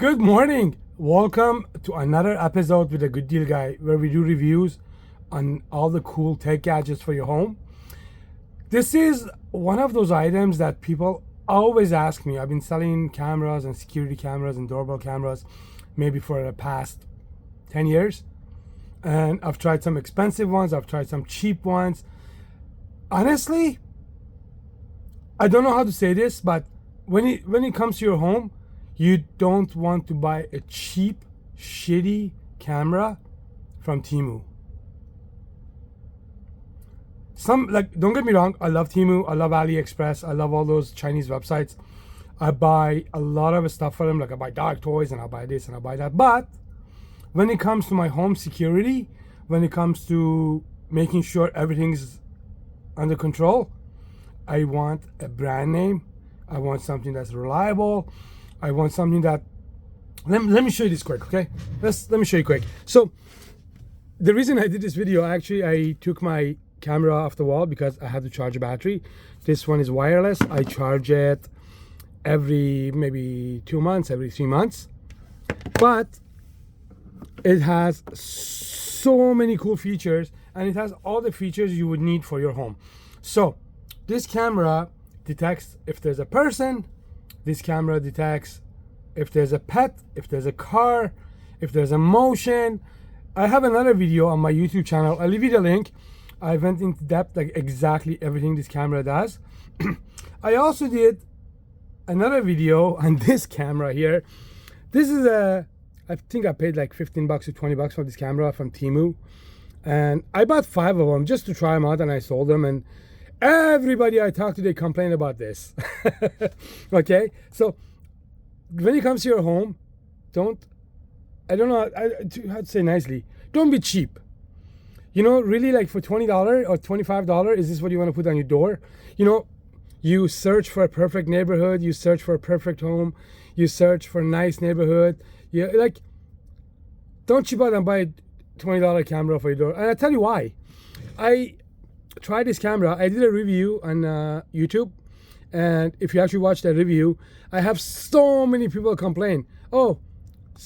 Good morning. Welcome to another episode with a Good Deal Guy, where we do reviews on all the cool tech gadgets for your home. This is one of those items that people always ask me. I've been selling cameras and security cameras and doorbell cameras maybe for the past 10 years. And I've tried some expensive ones, I've tried some cheap ones. Honestly, I don't know how to say this, but when it comes to your home, you don't want to buy a cheap, shitty camera from Temu. Don't get me wrong, I love Temu, I love AliExpress, I love all those Chinese websites. I buy a lot of stuff for them, like I buy dog toys and I buy this and I buy that. But when it comes to my home security, when it comes to making sure everything's under control, I want a brand name. I want something that's reliable. I want something that, let me show you this quick, okay? Let me show you quick. So the reason I did this video, actually, I took my camera off the wall because I had to charge a battery. This one is wireless. I charge it every maybe 2 months, every 3 months. But it has so many cool features, and it has all the features you would need for your home. So this camera detects if there's a person. This camera detects if there's a pet, if there's a car, if there's a motion. I have another video on my YouTube channel. I'll leave you the link. I went into depth, like exactly everything this camera does. I also did another video on this camera here. This is I think I paid like 15 bucks or 20 bucks for this camera from Temu. And I bought 5 of them just to try them out, and I sold them. And everybody I talk to, they complain about this. Okay, so when it comes to your home, I don't know how to say nicely, don't be cheap. You know, really, like for $20 or $25, is this what you want to put on your door? You know, you search for a perfect neighborhood, you search for a perfect home, you search for a nice neighborhood. You like, don't cheap out and buy a $20 camera for your door. And I'll tell you why. I tried this camera. I did a review on YouTube, and if you actually watch that review, I have so many people complain. Oh,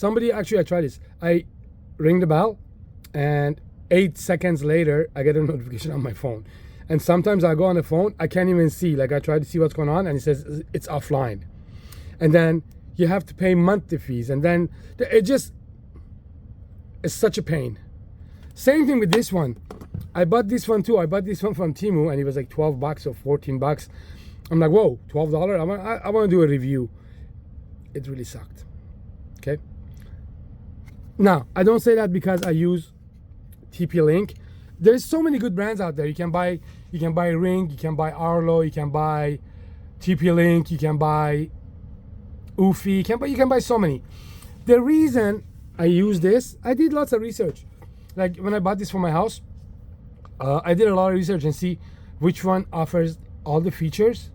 I tried this. I ring the bell, and 8 seconds later, I get a notification on my phone. And sometimes I go on the phone, I can't even see. Like, I try to see what's going on, and it says it's offline. And then you have to pay monthly fees, and then it's such a pain. Same thing with this one. I bought this one too. I bought this one from Temu, and it was like 12 bucks or 14 bucks. I'm like, whoa, $12? I want to do a review. It really sucked. Okay. Now, I don't say that because I use TP-Link. There's so many good brands out there. You can buy Ring, you can buy Arlo, you can buy TP-Link, you can buy Ufi, you can buy so many. The reason I use this, I did lots of research. Like when I bought this for my house, I did a lot of research and see which one offers all the features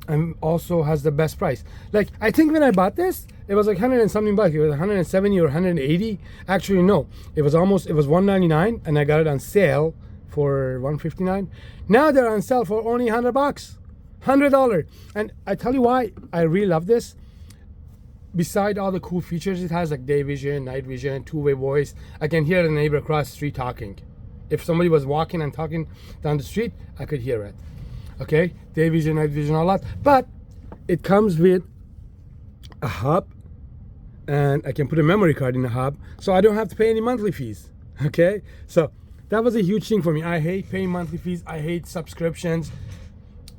and also has the best price. Like, I think when I bought this, it was like 100 and something bucks. It was 170 or 180. Actually, no, it was 199, and I got it on sale for 159. Now they're on sale for only 100 bucks, $100. And I tell you why I really love this. Beside all the cool features it has, like day vision, night vision, two-way voice, I can hear the neighbor across the street talking. If somebody was walking and talking down the street, I could hear it. Okay, day vision, night vision, all that. But it comes with a hub, and I can put a memory card in the hub, so I don't have to pay any monthly fees. Okay, so that was a huge thing for me. I hate paying monthly fees. I hate subscriptions.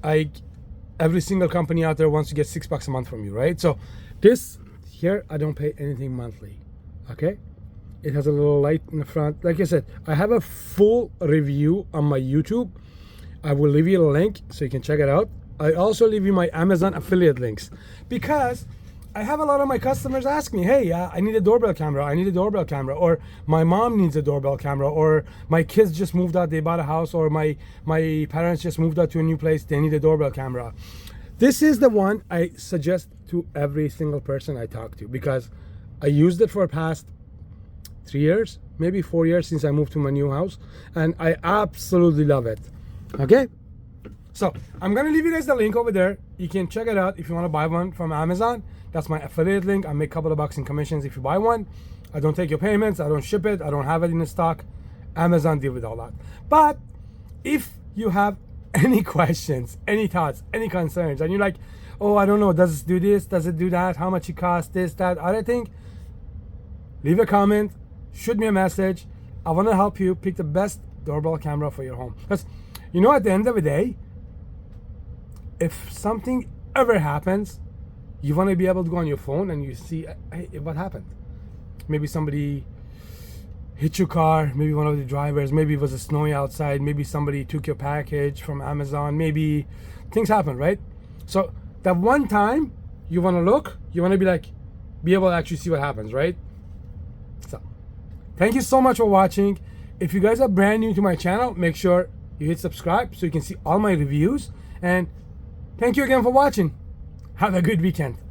Every single company out there wants to get $6 a month from you, right? So this here, I don't pay anything monthly. Okay, it has a little light in the front. Like I said, I have a full review on my YouTube. I will leave you a link so you can check it out. I also leave you my Amazon affiliate links, because I have a lot of my customers ask me, hey, I need a doorbell camera. I need a doorbell camera. Or my mom needs a doorbell camera. Or my kids just moved out. They bought a house. Or my parents just moved out to a new place. They need a doorbell camera. This is the one I suggest to every single person I talk to, because I used it for the past 3 years, maybe 4 years since I moved to my new house. And I absolutely love it. Okay? So I'm gonna leave you guys the link over there. you can check it out if you want to buy one from Amazon. That's my affiliate link. I make a couple of bucks in commissions if you buy one. I don't take your payments. I don't ship it. I don't have it in stock. Amazon deal with all that. But if you have any questions, any thoughts, any concerns, and you're like, oh, I don't know, does it do this? Does it do that? How much it costs? This, that, other thing? Leave a comment. Shoot me a message. I want to help you pick the best doorbell camera for your home. Because, you know, at the end of the day, if something ever happens, you want to be able to go on your phone and you see, hey, what happened? Maybe somebody hit your car, maybe one of the drivers, maybe it was a snowy outside, maybe somebody took your package from Amazon, maybe things happen, right? So that one time you want to look, you want to be able to actually see what happens, right? So thank you so much for watching. If you guys are brand new to my channel, make sure you hit subscribe so you can see all my reviews. And thank you again for watching. Have a good weekend.